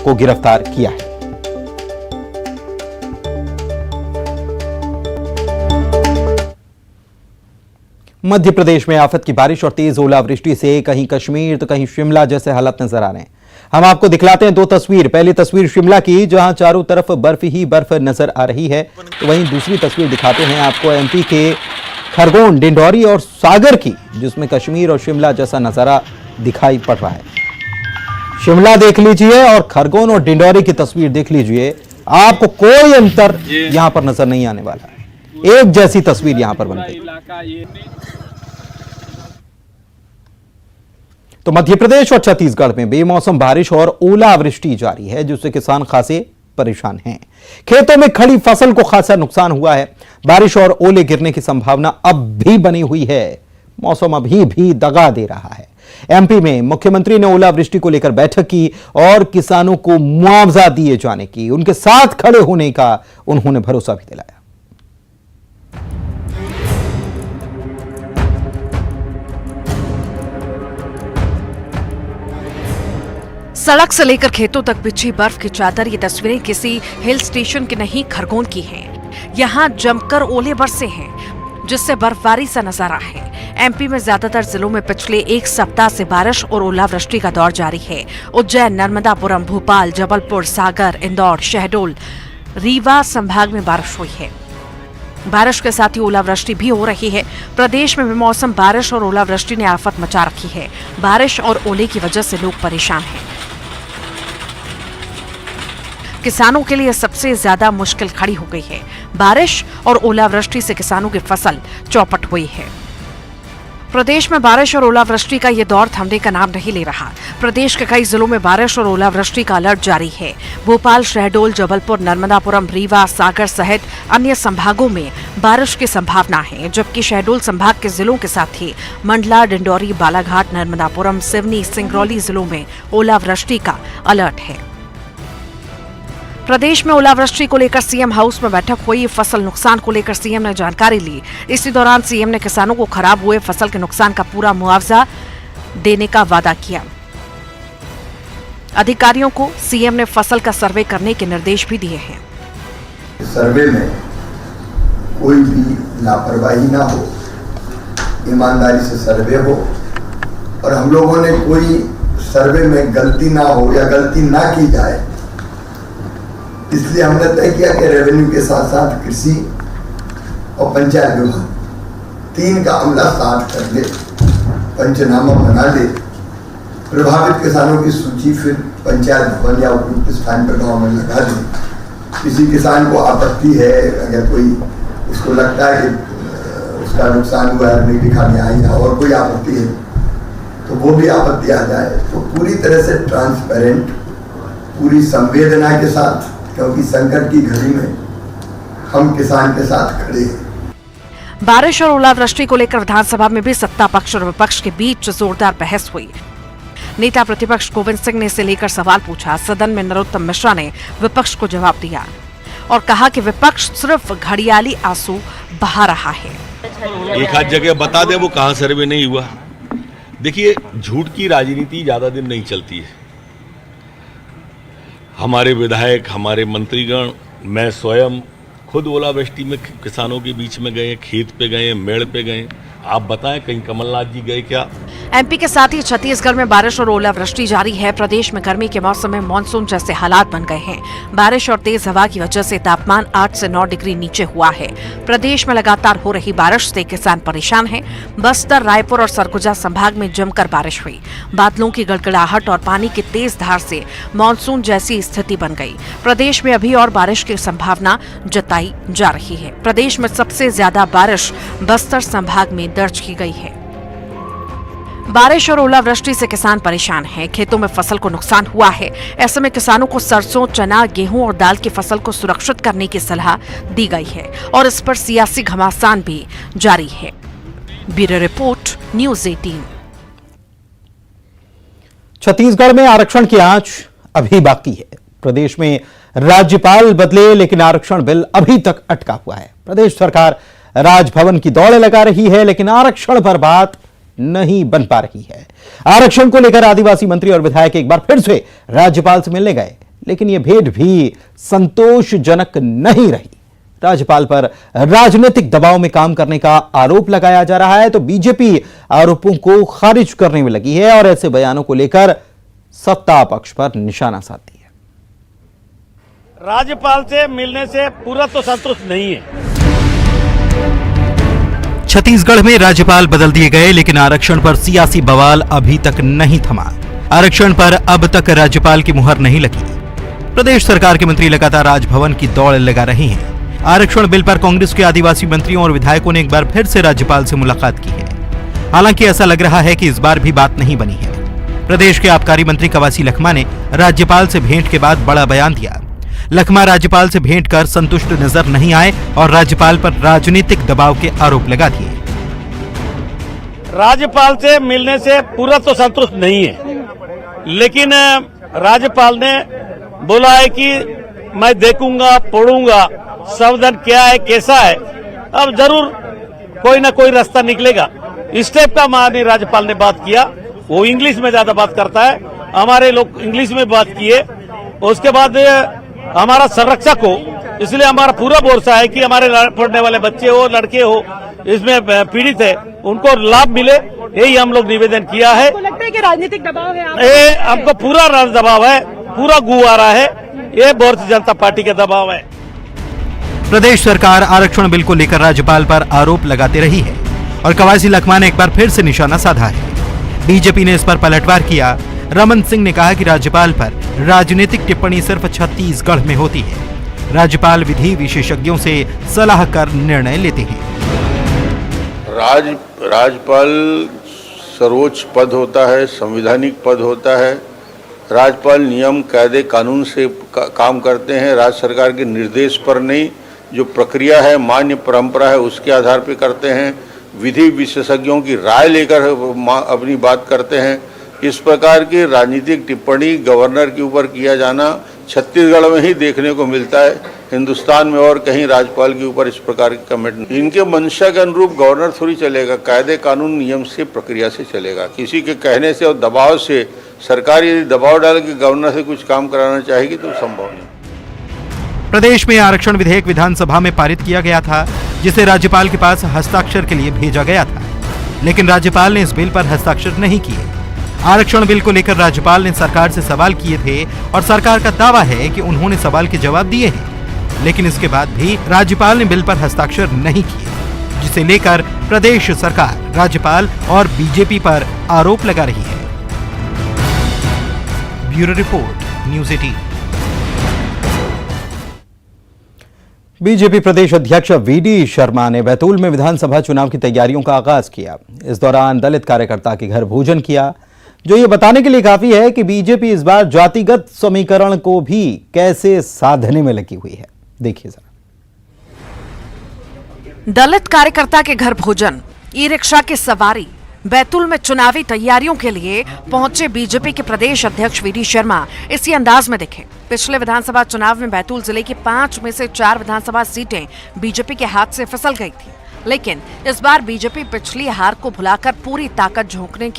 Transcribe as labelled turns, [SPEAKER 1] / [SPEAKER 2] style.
[SPEAKER 1] को गिरफ्तार किया है। मध्य प्रदेश में आफत की बारिश और तेज ओलावृष्टि से कहीं कश्मीर तो कहीं शिमला जैसे हालात नजर आ रहे हैं। हम आपको दिखलाते हैं दो तस्वीर। पहली तस्वीर शिमला की, जहां चारों तरफ बर्फ ही बर्फ नजर आ रही है, तो वहीं दूसरी तस्वीर दिखाते हैं आपको एमपी के खरगोन, डिंडौरी और सागर की, जिसमें कश्मीर और शिमला जैसा नजारा दिखाई पड़ रहा है। शिमला देख लीजिए और खरगोन और डिंडौरी की तस्वीर देख लीजिए, आपको कोई अंतर यहां पर नजर नहीं आने वाला है। एक जैसी तस्वीर यहां पर बन गई। तो मध्य प्रदेश और छत्तीसगढ़ में बेमौसम बारिश और ओलावृष्टि जारी है, जिससे किसान खासे परेशान हैं। खेतों में खड़ी फसल को खासा नुकसान हुआ है। बारिश और ओले गिरने की संभावना अब भी बनी हुई है। मौसम अभी भी दगा दे रहा है। एमपी में मुख्यमंत्री ने ओलावृष्टि को लेकर बैठक की और किसानों को मुआवजा दिए जाने की, उनके साथ खड़े होने का उन्होंने भरोसा भी दिलाया।
[SPEAKER 2] सड़क से लेकर खेतों तक बिछी बर्फ की चादर। ये तस्वीरें किसी हिल स्टेशन की नहीं, खरगोन की हैं। यहाँ जमकर ओले बरसे हैं, जिससे बर्फबारी सा नजारा है। एमपी में ज्यादातर जिलों में पिछले एक सप्ताह से बारिश और ओलावृष्टि का दौर जारी है। उज्जैन, नर्मदापुरम, भोपाल, जबलपुर, सागर, इंदौर, शहडोल, रीवा संभाग में बारिश हुई है। बारिश के साथ ही ओलावृष्टि भी हो रही है। प्रदेश में बेमौसम बारिश और ओलावृष्टि ने आफत मचा रखी है। बारिश और ओले की वजह से लोग परेशान हैं। किसानों के लिए सबसे ज्यादा मुश्किल खड़ी हो गई है। बारिश और ओलावृष्टि से किसानों की फसल चौपट हुई है। प्रदेश में बारिश और ओलावृष्टि का ये दौर थमने का नाम नहीं ले रहा। प्रदेश के कई जिलों में बारिश और ओलावृष्टि का अलर्ट जारी है। भोपाल, शहडोल, जबलपुर, नर्मदापुरम, रीवा, सागर सहित अन्य संभागों में बारिश की संभावना है, जबकि शहडोल संभाग के जिलों के साथ ही मंडला, डिंडौरी, बालाघाट, नर्मदापुरम, सिवनी, सिंगरौली जिलों में ओलावृष्टि का अलर्ट है। प्रदेश में ओलावृष्टि को लेकर सीएम हाउस में बैठक हुई। फसल नुकसान को लेकर सीएम ने जानकारी ली। इसी दौरान सीएम ने किसानों को खराब हुए फसल के नुकसान का पूरा मुआवजा देने का वादा किया। अधिकारियों को सीएम ने फसल का सर्वे करने के निर्देश भी दिए हैं।
[SPEAKER 3] सर्वे में कोई भी लापरवाही ना हो, ईमानदारी से सर्वे हो, और हम लोगों ने कोई सर्वे में गलती ना हो या गलती ना की जाए, इसलिए हमने तय किया कि रेवेन्यू के साथ साथ कृषि और पंचायत विभाग तीन का अमला साथ कर ले, पंचनामा बना ले, प्रभावित किसानों की सूची फिर पंचायत भवन या उपयुक्त स्थान पर गांव में लगा दे। किसी किसान को आपत्ति है, अगर कोई उसको लगता है कि उसका नुकसान हुआ है, नहीं दिखाने आई है, और कोई आपत्ति है तो वो भी आपत्ति आ जाए, तो पूरी तरह से ट्रांसपेरेंट, पूरी संवेदना के साथ, क्योंकि संकट की घड़ी में हम किसान के साथ खड़े हैं।
[SPEAKER 2] बारिश और ओलावृष्टि को लेकर विधानसभा में भी सत्ता पक्ष और विपक्ष के बीच जोरदार बहस हुई। नेता प्रतिपक्ष गोविंद सिंह ने इसे लेकर सवाल पूछा। सदन में नरोत्तम मिश्रा ने विपक्ष को जवाब दिया और कहा कि विपक्ष सिर्फ घड़ियाली आंसू बहा रहा है।
[SPEAKER 4] एक आध जगह बता दे वो कहां सर्वे नहीं हुआ। देखिए, झूठ की राजनीति ज्यादा दिन नहीं चलती है। हमारे विधायक, हमारे मंत्रीगण, मैं स्वयं खुद ओलावृष्टि में किसानों के बीच में गए, खेत पे गए, मेड़ पे गए। आप बताएं, कहीं कमलनाथ जी गए क्या?
[SPEAKER 2] एमपी के साथ ही छत्तीसगढ़ में बारिश और ओलावृष्टि जारी है। प्रदेश में गर्मी के मौसम में मानसून जैसे हालात बन गए हैं। बारिश और तेज हवा की वजह से तापमान 8 से 9 डिग्री नीचे हुआ है। प्रदेश में लगातार हो रही बारिश से किसान परेशान हैं। बस्तर, रायपुर और सरगुजा संभाग में जमकर बारिश हुई। बादलों की गड़गड़ाहट और पानी की तेज धार से मानसून जैसी स्थिति बन गई। प्रदेश में अभी और बारिश की संभावना जताई जा रही है। प्रदेश में सबसे ज्यादा बारिश बस्तर संभाग में दर्ज की गई है। बारिश और ओलावृष्टि से किसान परेशान हैं। खेतों में फसल को नुकसान हुआ है। ऐसे में किसानों को सरसों, चना, गेहूं और दाल की फसल को सुरक्षित करने की सलाह दी गई है और इस पर सियासी घमासान भी जारी है। Bureau report, news 18।
[SPEAKER 1] छत्तीसगढ़ में आरक्षण की आंच अभी बाकी है। प्रदेश में राज्यपाल बदले, लेकिन आरक्षण बिल अभी तक अटका हुआ है। प्रदेश सरकार राजभवन की दौड़ लगा रही है, लेकिन आरक्षण पर बात नहीं बन पा रही है। आरक्षण को लेकर आदिवासी मंत्री और विधायक एक बार फिर से राज्यपाल से मिलने गए, लेकिन यह भेंट भी संतोषजनक नहीं रही। राज्यपाल पर राजनीतिक दबाव में काम करने का आरोप लगाया जा रहा है, तो बीजेपी आरोपों को खारिज करने में लगी है और ऐसे बयानों को लेकर सत्ता पक्ष पर निशाना साधती है।
[SPEAKER 5] राज्यपाल से मिलने से पूरा तो संतुष्ट नहीं है।
[SPEAKER 1] छत्तीसगढ़ में राज्यपाल बदल दिए गए, लेकिन आरक्षण पर सियासी बवाल अभी तक नहीं थमा। आरक्षण पर अब तक राज्यपाल की मुहर नहीं लगी। प्रदेश सरकार के मंत्री लगातार राजभवन की दौड़ लगा रहे हैं। आरक्षण बिल पर कांग्रेस के आदिवासी मंत्रियों और विधायकों ने एक बार फिर से राज्यपाल से मुलाकात की है। हालांकि ऐसा लग रहा है कि इस बार भी बात नहीं बनी है। प्रदेश के आबकारी मंत्री कवासी लखमा ने राज्यपाल से भेंट के बाद बड़ा बयान दिया। लखमा राज्यपाल से भेंट कर संतुष्ट नजर नहीं आए और राज्यपाल पर राजनीतिक दबाव के आरोप लगा दिए।
[SPEAKER 5] राज्यपाल से मिलने से पूरा तो संतुष्ट नहीं है, लेकिन राज्यपाल ने बोला है कि मैं देखूंगा, पढ़ूंगा, संविधान क्या है, कैसा है, अब जरूर कोई ना कोई रास्ता निकलेगा। इस टाइप का माननीय राज्यपाल ने बात किया। वो इंग्लिश में ज्यादा बात करता है, हमारे लोग इंग्लिश में बात किए। उसके बाद हमारा संरक्षक हो, इसलिए हमारा पूरा भरोसा है कि हमारे पढ़ने वाले बच्चे हो, लड़के हो, इसमें पीड़ित है, उनको लाभ मिले, यही हम लोग निवेदन किया है।
[SPEAKER 6] आपको लगता है कि राजनीतिक दबाव है?
[SPEAKER 5] ये हमको पूरा दबाव है, पूरा गू आ रहा है, ये भारतीय जनता पार्टी का दबाव है।
[SPEAKER 1] प्रदेश सरकार आरक्षण बिल को लेकर राज्यपाल पर आरोप लगाते रही है और कवासी लखमा ने एक बार फिर से निशाना साधा है। बीजेपी ने इस पर पलटवार किया। रमन सिंह ने कहा कि राज्यपाल पर राजनीतिक टिप्पणी सिर्फ छत्तीसगढ़ में होती है। राज्यपाल विधि विशेषज्ञों से सलाह कर निर्णय लेते हैं।
[SPEAKER 7] राज्यपाल सर्वोच्च पद होता है, संवैधानिक पद होता है। राज्यपाल नियम, कायदे, कानून से काम करते हैं, राज्य सरकार के निर्देश पर नहीं। जो प्रक्रिया है, मान्य परंपरा है, उसके आधार पर करते हैं। विधि विशेषज्ञों की राय लेकर अपनी बात करते हैं। इस प्रकार की राजनीतिक टिप्पणी गवर्नर के ऊपर किया जाना छत्तीसगढ़ में ही देखने को मिलता है। हिंदुस्तान में और कहीं राज्यपाल के ऊपर इस प्रकार की कमेंट, इनके मंशा के अनुरूप गवर्नर थोड़ी चलेगा। कायदे, कानून, नियम से, प्रक्रिया से चलेगा। किसी के कहने से और दबाव से सरकार यदि दबाव डाल के गवर्नर से कुछ काम कराना चाहेगी तो संभव नहीं।
[SPEAKER 1] प्रदेश में आरक्षण विधेयक विधानसभा में पारित किया गया था, जिसे राज्यपाल के पास हस्ताक्षर के लिए भेजा गया था, लेकिन राज्यपाल ने इस बिल पर हस्ताक्षर नहीं किए। आरक्षण बिल को लेकर राज्यपाल ने सरकार से सवाल किए थे और सरकार का दावा है कि उन्होंने सवाल के जवाब दिए हैं, लेकिन इसके बाद भी राज्यपाल ने बिल पर हस्ताक्षर नहीं किए, जिसे लेकर प्रदेश सरकार राज्यपाल और बीजेपी पर आरोप लगा रही है। Bureau report, news 18। बीजेपी प्रदेश अध्यक्ष वीडी शर्मा ने बैतूल में विधानसभा चुनाव की तैयारियों का आगाज किया। इस दौरान दलित कार्यकर्ता के घर भोजन किया, जो ये बताने के लिए काफी है कि बीजेपी इस बार जातिगत समीकरण को भी कैसे साधने में लगी हुई है। देखिए जरा।
[SPEAKER 2] दलित कार्यकर्ता के घर भोजन, ई रिक्शा की सवारी, बैतूल में चुनावी तैयारियों के लिए पहुंचे बीजेपी के प्रदेश अध्यक्ष वीडी शर्मा इसी अंदाज में दिखे। पिछले विधानसभा चुनाव में बैतूल जिले की 5 में से 4 विधानसभा सीटें बीजेपी के हाथ से फिसल गई थी, लेकिन इस बार बीजेपी पिछली हार को भुलाकर पूरी ताकत झोंकने की